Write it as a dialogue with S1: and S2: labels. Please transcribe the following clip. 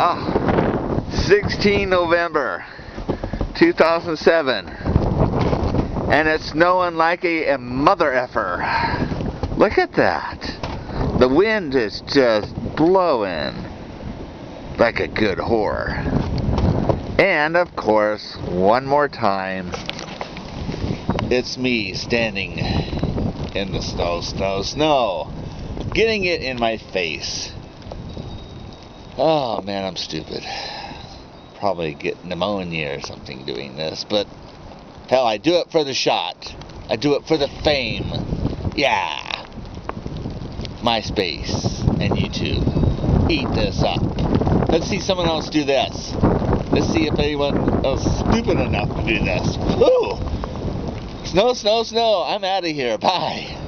S1: 16 November 2007, and it's snowing like a mother effer. Look at that. The wind is just blowing like a good whore. And of course, one more time, it's me standing in the snow, getting it in my face. Oh man, I'm stupid. Probably get pneumonia or something doing this, but hell, I do it for the shot. I do it for the fame. Yeah. MySpace and YouTube. Eat this up. Let's see someone else do this. Let's see if anyone else is stupid enough to do this. Woo! Snow. I'm out of here. Bye.